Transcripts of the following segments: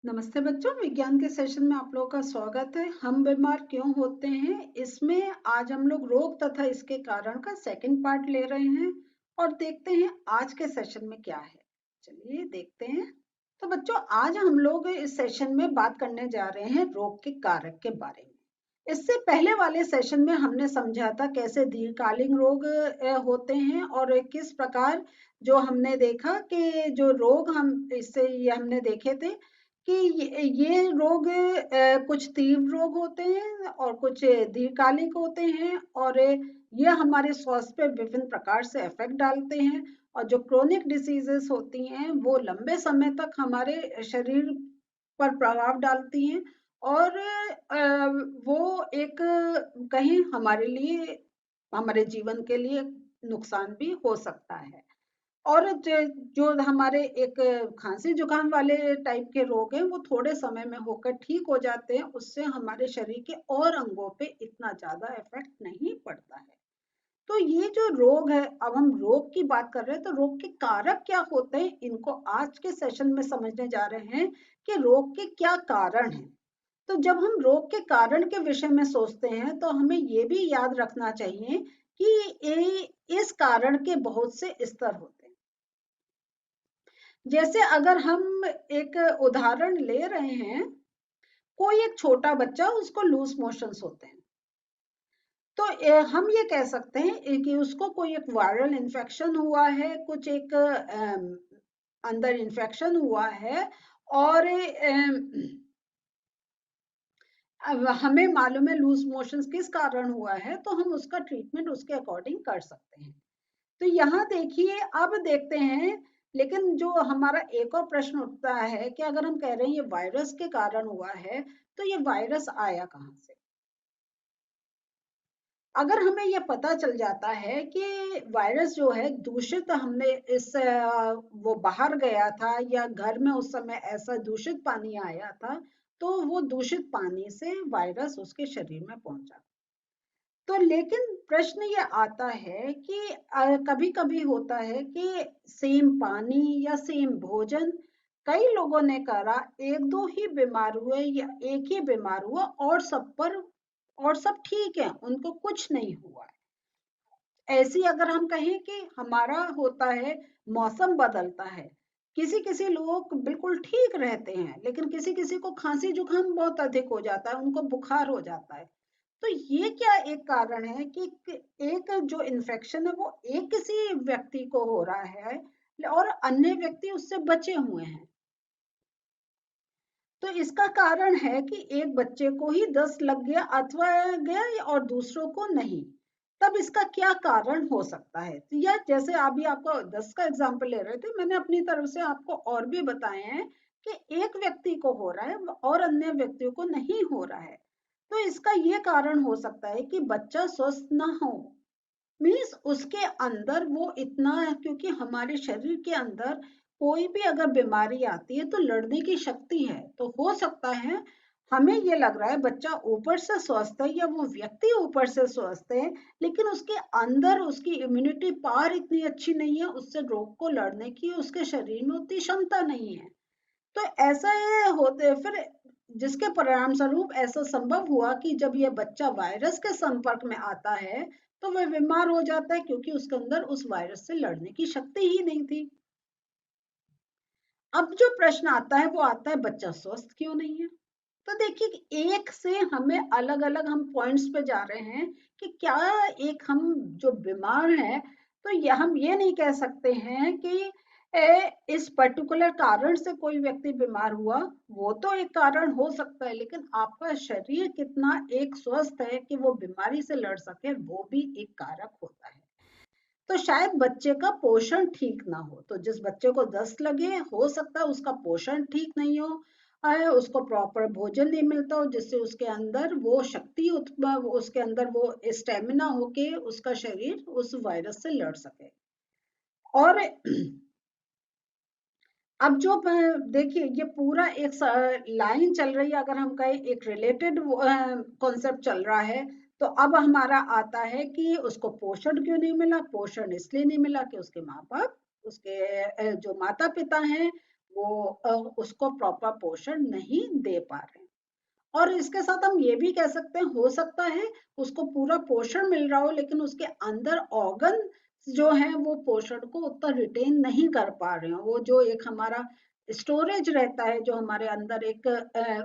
नमस्ते बच्चों, विज्ञान के सेशन में आप लोगों का स्वागत है। हम बीमार क्यों होते हैं, इसमें आज हम लोग रोग तथा इसके कारण का सेकंड पार्ट ले रहे हैं और देखते हैं आज के सेशन में क्या है। चलिए देखते हैं। तो बच्चों, आज हम लोग इस सेशन में बात करने जा रहे हैं रोग के कारक के बारे में। इससे पहले वाले सेशन में हमने समझा था कैसे दीर्घकालीन रोग होते हैं और किस प्रकार जो हमने देखा कि जो रोग हम इससे ये हमने देखे थे कि ये रोग कुछ तीव्र रोग होते हैं और कुछ दीर्घकालिक होते हैं और ये हमारे स्वास्थ्य पे विभिन्न प्रकार से इफेक्ट डालते हैं। और जो क्रोनिक डिसीजेस होती हैं वो लंबे समय तक हमारे शरीर पर प्रभाव डालती हैं और वो एक कहीं हमारे लिए हमारे जीवन के लिए नुकसान भी हो सकता है। और जो हमारे एक खांसी जुकाम वाले टाइप के रोग हैं वो थोड़े समय में होकर ठीक हो जाते हैं, उससे हमारे शरीर के और अंगों पे इतना ज्यादा इफेक्ट नहीं पड़ता है। तो ये जो रोग है, अब हम रोग की बात कर रहे हैं तो रोग के कारक क्या होते हैं, इनको आज के सेशन में समझने जा रहे हैं कि रोग के क्या कारण हैं। तो जब हम रोग के कारण के विषय में सोचते हैं तो हमें ये भी याद रखना चाहिए कि इस कारण के बहुत से स्तर होते हैं। जैसे अगर हम एक उदाहरण ले रहे हैं, कोई एक छोटा बच्चा, उसको लूज मोशंस होते हैं, तो हम ये कह सकते हैं कि उसको कोई एक वायरल इन्फेक्शन हुआ है, कुछ एक अंदर इन्फेक्शन हुआ है और अब हमें मालूम है लूज मोशंस किस कारण हुआ है, तो हम उसका ट्रीटमेंट उसके अकॉर्डिंग कर सकते हैं। तो यहाँ देखिए, अब देखते हैं, लेकिन जो हमारा एक और प्रश्न उठता है कि अगर हम कह रहे हैं ये वायरस के कारण हुआ है, तो ये वायरस आया कहाँ से? अगर हमें ये पता चल जाता है कि वायरस जो है दूषित, हमने इस वो बाहर गया था या घर में उस समय ऐसा दूषित पानी आया था, तो वो दूषित पानी से वायरस उसके शरीर में पहुंचा। तो लेकिन प्रश्न ये आता है कि कभी-कभी होता है कि सेम पानी या सेम भोजन कई लोगों ने करा, एक दो ही बीमार हुए या एक ही बीमार हुआ और सब ठीक है, उनको कुछ नहीं हुआ है। ऐसी अगर हम कहें कि हमारा होता है, मौसम बदलता है, किसी-किसी लोग बिल्कुल ठीक रहते हैं, लेकिन किसी-किसी को खांसी जुकाम बहुत अधिक हो जाता है, उनको बुखार हो जाता है। तो ये क्या एक कारण है कि एक जो इन्फेक्शन है वो एक किसी व्यक्ति को हो रहा है और अन्य व्यक्ति उससे बचे हुए हैं। तो इसका कारण है कि एक बच्चे को ही 10 लग गया अथवा गया और दूसरों को नहीं। तब इसका क्या कारण हो सकता है? तो या जैसे अभी आपको 10 का एग्जाम्पल ले रहे थे, मैंने अपनी तरफ से आपको और भी बताए हैं कि एक व्यक्ति को हो रहा है और अन्य व्यक्तियों को नहीं हो रहा है। तो इसका ये कारण हो सकता है कि बच्चा स्वस्थ ना हो, मीन्स उसके अंदर वो इतना, क्योंकि हमारे शरीर के अंदर कोई भी अगर बीमारी आती है तो लड़ने की शक्ति है, तो हो सकता है हमें ये लग रहा है बच्चा ऊपर से स्वस्थ है या वो व्यक्ति ऊपर से स्वस्थ है, लेकिन उसके अंदर उसकी इम्यूनिटी पावर इतनी अच्छी नहीं है, उससे रोग को लड़ने की उसके शरीर में उतनी क्षमता नहीं है। तो ऐसा ये होते फिर, जिसके परिणाम स्वरूप ऐसा संभव हुआ कि जब ये बच्चा वायरस के संपर्क में आता है तो वह बीमार हो जाता है, क्योंकि उसके अंदर उस वायरस से लड़ने की शक्ति ही नहीं थी। अब जो प्रश्न आता है वो आता है बच्चा स्वस्थ क्यों नहीं है। तो देखिए, एक से हमें अलग अलग हम पॉइंट्स पे जा रहे हैं कि क्या एक हम जो बीमार हैं, तो ये हम ये नहीं कह सकते हैं कि इस पर्टिकुलर कारण से कोई व्यक्ति बीमार हुआ, वो तो एक कारण हो सकता है, लेकिन आपका शरीर कितना एक स्वस्थ है कि वो बीमारी से लड़ सके, वो भी एक कारक होता है। तो शायद बच्चे का पोषण ठीक ना हो, तो जिस बच्चे को दस्त लगे, हो सकता है उसका पोषण ठीक नहीं हो, उसको प्रॉपर भोजन नहीं मिलता हो जिससे उसके अंदर वो शक्ति उसके अंदर वो स्टेमिना होके उसका शरीर उस वायरस से लड़ सके। और अब जो देखिए, ये पूरा एक लाइन चल रही है, अगर हम कहें एक रिलेटेड कॉन्सेप्ट चल रहा है, तो अब हमारा आता है कि उसको पोषण क्यों नहीं मिला। पोषण इसलिए नहीं मिला कि उसके माँ बाप, उसके जो माता पिता हैं वो उसको प्रॉपर पोषण नहीं दे पा रहे हैं। और इसके साथ हम ये भी कह सकते हैं, हो सकता है उसको पूरा पोषण मिल रहा हो लेकिन उसके अंदर ऑर्गन जो है वो पोषण को उतना रिटेन नहीं कर पा रहे हो। वो जो एक हमारा स्टोरेज रहता है, जो हमारे अंदर एक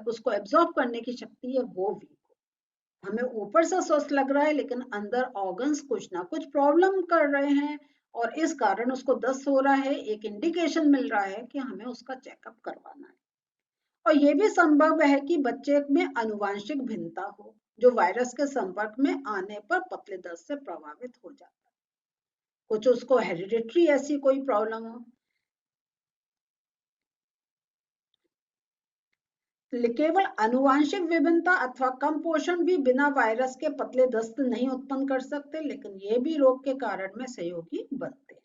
उसको एब्जॉर्ब करने की शक्ति है, वो वीक हो। हमें ऊपर से स्वस्थ लग रहा है लेकिन अंदर ऑर्गन्स कुछ ना कुछ प्रॉब्लम कर रहे हैं और इस कारण उसको दस्त हो रहा है। एक इंडिकेशन मिल रहा है कि हमें उसका चेकअप करवाना है। और ये भी संभव है कि बच्चे में आनुवंशिक भिन्नता हो, जो वायरस के संपर्क में आने पर पतले दस्त से प्रभावित हो जाता है। कुछ उसको हेरिडिटरी ऐसी कोई प्रॉब्लम हो। केवल आनुवंशिक विभिन्नता अथवा कम पोषण भी बिना वायरस के पतले दस्त नहीं उत्पन्न कर सकते, लेकिन ये भी रोग के कारण में सहयोगी बनते हैं।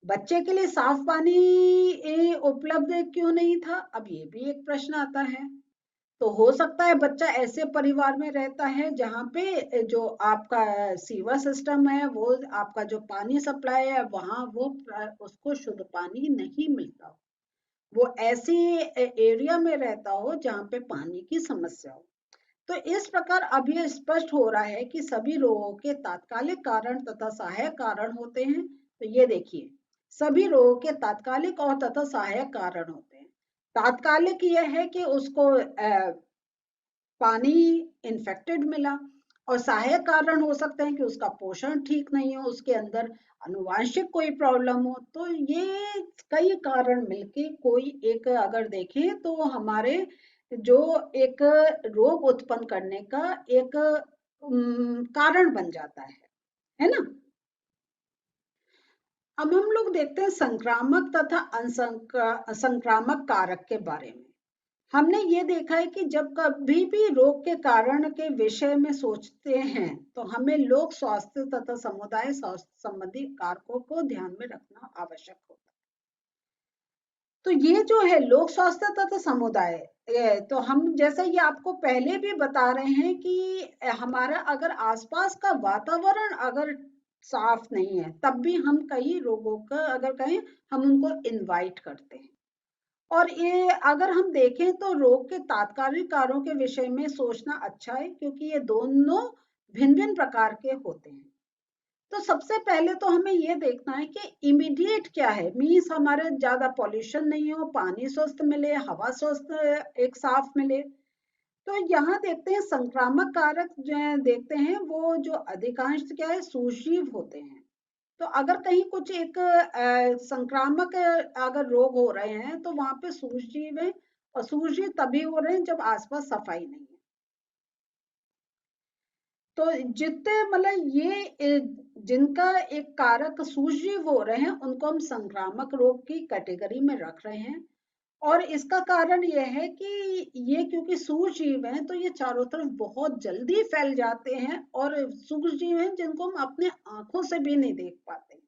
बच्चे के लिए साफ पानी उपलब्ध क्यों नहीं था? अब ये भी एक प्रश्न आता है। तो हो सकता है बच्चा ऐसे परिवार में रहता है जहाँ पे जो आपका सीवर सिस्टम है, वो आपका जो पानी सप्लाई है, वहाँ वो उसको शुद्ध पानी नहीं मिलता हो। वो ऐसी एरिया में रहता हो जहाँ पे पानी की समस्या हो। तो इस प्रकार अब ये स्पष्ट हो रहा है कि सभी रोगों के तात्कालिक कारण तथा सहायक कारण होते हैं। तो ये देखिए, सभी रोगों के तात्कालिक और तथा सहायक कारण होते हैं। तात्कालिक यह है कि उसको पानी इन्फेक्टेड मिला, और सहायक कारण हो सकते हैं कि उसका पोषण ठीक नहीं हो, उसके अंदर अनुवांशिक कोई प्रॉब्लम हो। तो ये कई कारण मिलके कोई एक अगर देखें तो हमारे जो एक रोग उत्पन्न करने का एक कारण बन जाता है ना। अब हम लोग देखते हैं संक्रामक तथा असंक्रामक कारक के बारे में। हमने ये देखा है कि जब कभी भी रोग के कारण के विषय में सोचते हैं तो हमें लोक स्वास्थ्य तथा समुदाय स्वास्थ्य संबंधी कारकों को ध्यान में रखना आवश्यक होता है। तो ये जो है लोक स्वास्थ्य तथा समुदाय, तो हम जैसा ये आपको पहले भी बता रहे हैं कि हमारा अगर आसपास का वातावरण अगर साफ नहीं है तब भी हम कई रोगों का अगर कहें हम उनको इनवाइट करते हैं। और ये अगर हम देखें तो रोग के तात्कालिक कारणों के विषय में सोचना अच्छा है, क्योंकि ये दोनों भिन्न भिन्न प्रकार के होते हैं। तो सबसे पहले तो हमें ये देखना है कि इमीडिएट क्या है। मीन्स हमारे ज्यादा पॉल्यूशन नहीं हो, पानी स्वस्थ मिले, हवा स्वस्थ एक साफ मिले। तो यहाँ देखते हैं संक्रामक कारक जो देखते हैं वो जो अधिकांश क्या है सूक्ष्म होते हैं। तो अगर कहीं कुछ एक संक्रामक अगर रोग हो रहे हैं तो वहां पे सूक्ष्म है, और सूक्ष्म तभी हो रहे हैं जब आसपास सफाई नहीं है। तो जितने मतलब ये जिनका एक कारक सूक्ष्म हो रहे हैं उनको हम संक्रामक रोग की कैटेगरी में रख रहे हैं। और इसका कारण यह है कि ये क्योंकि सूक्ष्म हैं तो ये चारों तरफ बहुत जल्दी फैल जाते हैं, और सूक्ष्म हैं जिनको हम अपने आंखों से भी नहीं देख पाते हैं।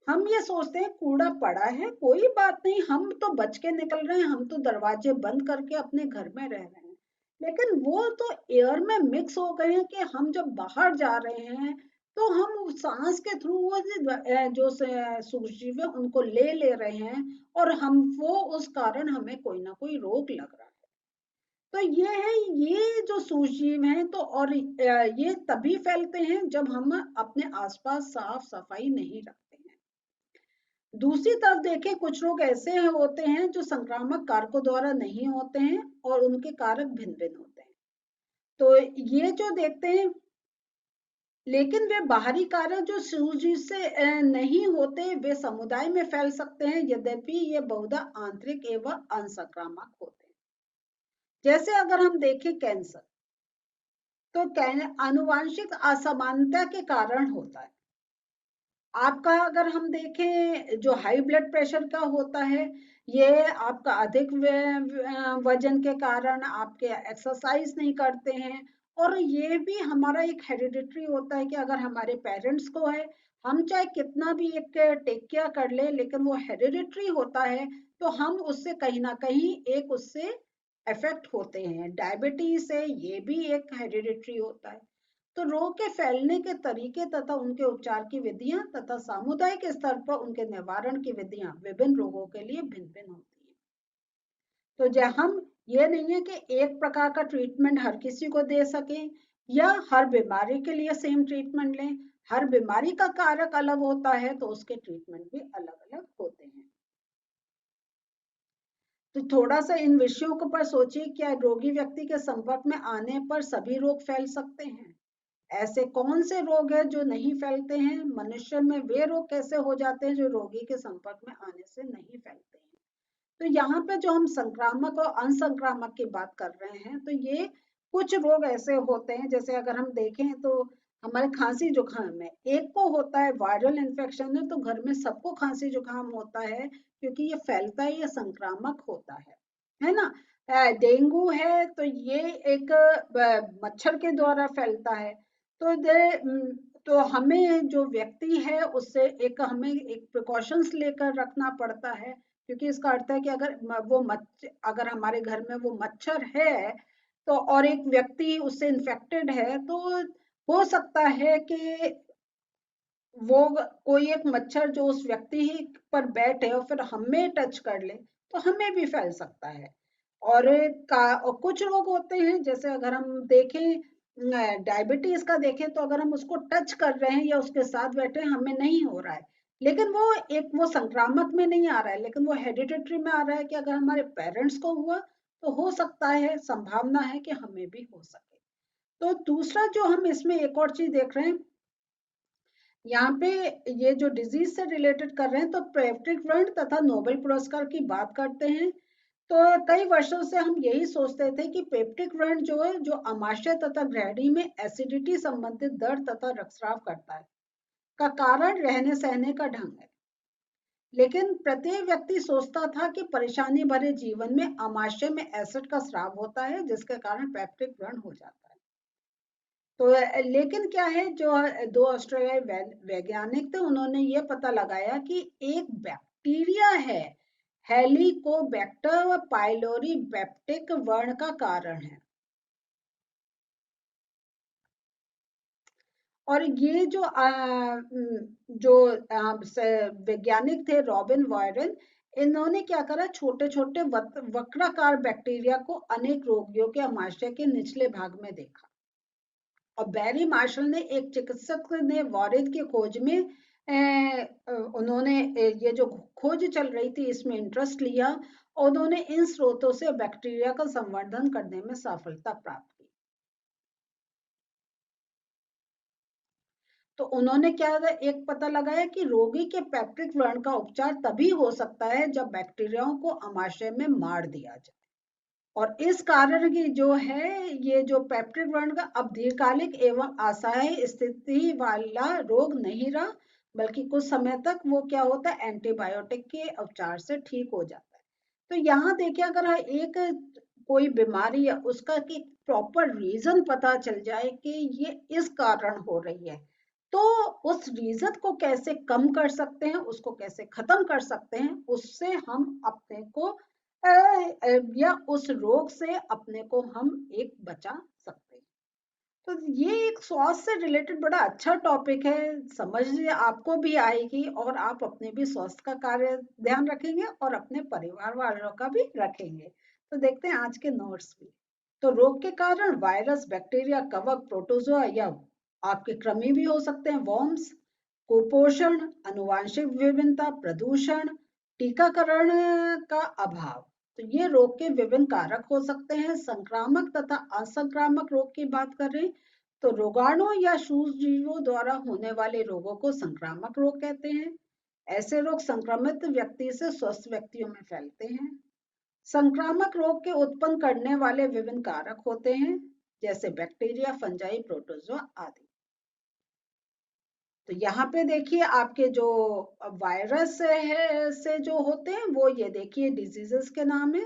हम ये सोचते हैं कूड़ा पड़ा है, कोई बात नहीं, हम तो बच के निकल रहे हैं, हम तो दरवाजे बंद करके अपने घर में रह रहे हैं। लेकिन वो तो एयर में मिक्स हो गए हैं कि हम जब बाहर जा रहे हैं तो हम सांस के थ्रू वो जो सूक्ष्म है उनको ले रहे हैं, और हम वो उस कारण हमें कोई ना कोई रोग लग रहा है। तो ये है, ये जो सूक्ष्म है तो, और ये तभी फैलते हैं जब हम अपने आसपास साफ सफाई नहीं रखते हैं। दूसरी तरफ देखें, कुछ लोग ऐसे होते हैं जो संक्रामक कारकों द्वारा नहीं होते हैं और उनके कारक भिन्न भिन्न होते हैं। तो ये जो देखते हैं, लेकिन वे बाहरी कारक जो सूझ से नहीं होते वे समुदाय में फैल सकते हैं, यद्यपि ये बहुधा आंतरिक एवं असंक्रामक होते हैं। जैसे अगर हम देखें कैंसर, तो आनुवांशिक असमानता के कारण होता है। आपका अगर हम देखें जो हाई ब्लड प्रेशर का होता है, ये आपका अधिक वजन के कारण आपके एक्सरसाइज नहीं करते हैं। और ये भी हमारा एक हेरिडिटरी होता है कि अगर हमारे पेरेंट्स को है, हम चाहे कितना भी एक टेक केयर कर ले लेकिन वो हेरिडिटरी होता है, तो हम उससे कहीं ना कहीं एक उससे इफेक्ट होते हैं। डायबिटीज से ये भी एक हेरिडिटरी होता है। तो रोग के फैलने के तरीके तथा उनके उपचार की विधियां तथा सामुदायिक स्तर पर उनके निवारण की विधियां विभिन्न रोगों के लिए भिन्न भिन्न होती है। तो जो हम ये नहीं है कि एक प्रकार का ट्रीटमेंट हर किसी को दे सकें या हर बीमारी के लिए सेम ट्रीटमेंट लें। हर बीमारी का कारक अलग होता है तो उसके ट्रीटमेंट भी अलग अलग होते हैं। तो थोड़ा सा इन विषयों के पर सोचिए, क्या रोगी व्यक्ति के संपर्क में आने पर सभी रोग फैल सकते हैं? ऐसे कौन से रोग हैं जो नहीं फैलते हैं? मनुष्य में वे रोग कैसे हो जाते हैं जो रोगी के संपर्क में आने से नहीं फैलते हैं? तो यहाँ पे जो हम संक्रामक और असंक्रामक की बात कर रहे हैं, तो ये कुछ रोग ऐसे होते हैं, जैसे अगर हम देखें तो हमारे खांसी जुकाम है, एक को होता है वायरल इन्फेक्शन है तो घर में सबको खांसी जुकाम होता है क्योंकि ये फैलता है, ये संक्रामक होता है ना। डेंगू है तो ये एक मच्छर के द्वारा फैलता है। तो तो हमें जो व्यक्ति है उससे हमें एक प्रिकॉशंस लेकर रखना पड़ता है, क्योंकि इसका अर्थ है कि अगर हमारे घर में वो मच्छर है तो और एक व्यक्ति उससे इन्फेक्टेड है, तो हो सकता है कि वो कोई एक मच्छर जो उस व्यक्ति ही पर बैठे और फिर हमें टच कर ले तो हमें भी फैल सकता है। और कुछ लोग होते हैं, जैसे अगर हम देखें डायबिटीज का देखें, तो अगर हम उसको टच कर रहे हैं या उसके साथ बैठे हैं हमें नहीं हो रहा है, लेकिन वो संक्रामक में नहीं आ रहा है, लेकिन वो हेरिडिटरी में आ रहा है कि अगर हमारे पेरेंट्स को हुआ तो हो सकता है, संभावना है कि हमें भी हो सके। तो दूसरा जो हम इसमें एक और चीज देख रहे हैं, यहाँ पे ये जो डिजीज से रिलेटेड कर रहे हैं, तो पेप्टिक व्रण तथा नोबेल पुरस्कार की बात करते हैं। तो कई वर्षों से हम यही सोचते थे कि पेप्टिक व्रण जो है, जो आमाशय तथा ग्रहणी में एसिडिटी संबंधित दर्द तथा रक्तस्राव करता है, का कारण रहने सहने का ढंग है। लेकिन प्रत्येक व्यक्ति सोचता था कि परेशानी भरे जीवन में आमाशय में एसिड का स्राव होता है जिसके कारण पेप्टिक व्रण हो जाता है। तो लेकिन क्या है, जो दो ऑस्ट्रेलियाई वैज्ञानिक थे, उन्होंने ये पता लगाया कि एक बैक्टीरिया है, हेलिकोबैक्टर पाइलोरी पेप्टिक व्रण का कारण है। और ये जो वैज्ञानिक थे रॉबिन वायरन, इन्होंने क्या करा, छोटे छोटे वक्राकार बैक्टीरिया को अनेक रोगियों के आमाशय के निचले भाग में देखा। और बैरी मार्शल ने, एक चिकित्सक ने वारिद की खोज में उन्होंने ये जो खोज चल रही थी इसमें इंटरेस्ट लिया और उन्होंने इन स्रोतों से बैक्टीरिया का संवर्धन करने में सफलता प्राप्त की। तो उन्होंने क्या एक पता लगाया कि रोगी के पेप्टिक व्रण का उपचार तभी हो सकता है जब बैक्टीरियाओं को आमाशय में मार दिया जाए। और इस कारण की जो है, ये जो पेप्टिक व्रण का अब दीर्घकालिक एवं असहाय स्थिति वाला रोग नहीं रहा, बल्कि कुछ समय तक वो क्या होता है, एंटीबायोटिक के उपचार से ठीक हो जाता है। तो यहाँ देखिए, अगर एक कोई बीमारी है उसका कि प्रॉपर रीजन पता चल जाए कि ये इस कारण हो रही है, तो उस रीजन को कैसे कम कर सकते हैं, उसको कैसे खत्म कर सकते हैं, उससे हम अपने को या उस रोग से अपने को हम एक बचा सकते हैं। तो ये एक स्वास्थ्य से रिलेटेड बड़ा अच्छा टॉपिक है, समझ आपको भी आएगी और आप अपने भी स्वास्थ्य का कार्य ध्यान रखेंगे और अपने परिवार वालों का भी रखेंगे। तो देखते हैं आज के नोट्स भी। तो रोग के कारण वायरस, बैक्टीरिया, कवक, प्रोटोजोआ या आपके कृमि भी हो सकते हैं, वॉर्म्स, कुपोषण, आनुवांशिक विभिन्नता, प्रदूषण, टीकाकरण का अभाव। तो ये रोग के विभिन्न कारक हो सकते हैं। संक्रामक तथा असंक्रामक रोग की बात करें तो रोगाणु या सूक्ष्मजीवों द्वारा होने वाले रोगों को संक्रामक रोग कहते हैं। ऐसे रोग संक्रमित व्यक्ति से स्वस्थ व्यक्तियों में फैलते हैं। संक्रामक रोग के उत्पन्न करने वाले विभिन्न कारक होते हैं, जैसे बैक्टीरिया, फंजाई, प्रोटोजोआ आदि। तो यहाँ पे देखिए, आपके जो वायरस है से जो होते हैं वो ये देखिए डिजीजेस के नाम है।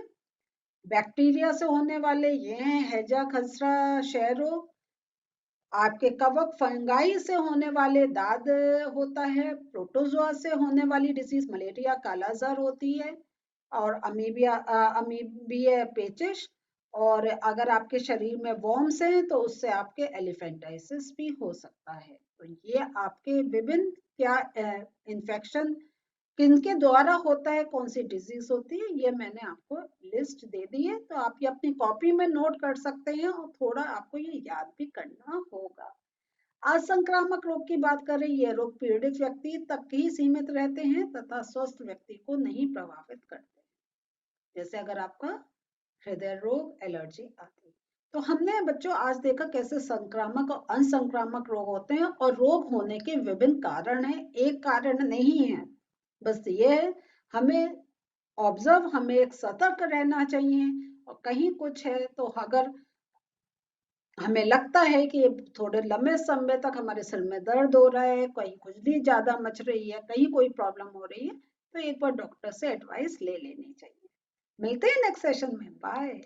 बैक्टीरिया से होने वाले ये हैं हैजा, खसरा, क्षय रोग। आपके कवक, फंगाई से होने वाले दाद होता है। प्रोटोजोआ से होने वाली डिजीज मलेरिया, कालाजार होती है। और अमीबिया, अमीबिया पेचिश। और अगर आपके शरीर में वॉर्म्स हैं तो उससे आपके एलिफेंटाइसिस भी हो सकता है। तो ये आपके विभिन्न क्या इन्फेक्शन किनके द्वारा होता है, कौन सी डिजीज होती है, ये मैंने आपको लिस्ट दे दी है। तो आप ये अपनी कॉपी में नोट कर सकते हैं और थोड़ा आपको ये याद भी करना होगा। असंक्रामक रोग की बात करें, ये रोग पीड़ित व्यक्ति तक ही सीमित रहते हैं तथा स्वस्थ व्यक्ति को नहीं प्रभावित करते। जैसे अगर आपका हृदय रोग, एलर्जी आदि। तो हमने बच्चों आज देखा कैसे संक्रामक और असंक्रामक रोग होते हैं और रोग होने के विभिन्न कारण हैं, एक कारण नहीं है। बस ये है, हमें ऑब्जर्व, हमें एक सतर्क रहना चाहिए। और कहीं कुछ है तो अगर हमें लगता है कि थोड़े लंबे समय तक हमारे सिर में दर्द हो रहा है, कहीं खुजली ज्यादा मच रही है, कहीं कोई प्रॉब्लम हो रही है, तो एक बार डॉक्टर से एडवाइस ले लेनी चाहिए। मिलते हैं नेक्स्ट सेशन में। बाय।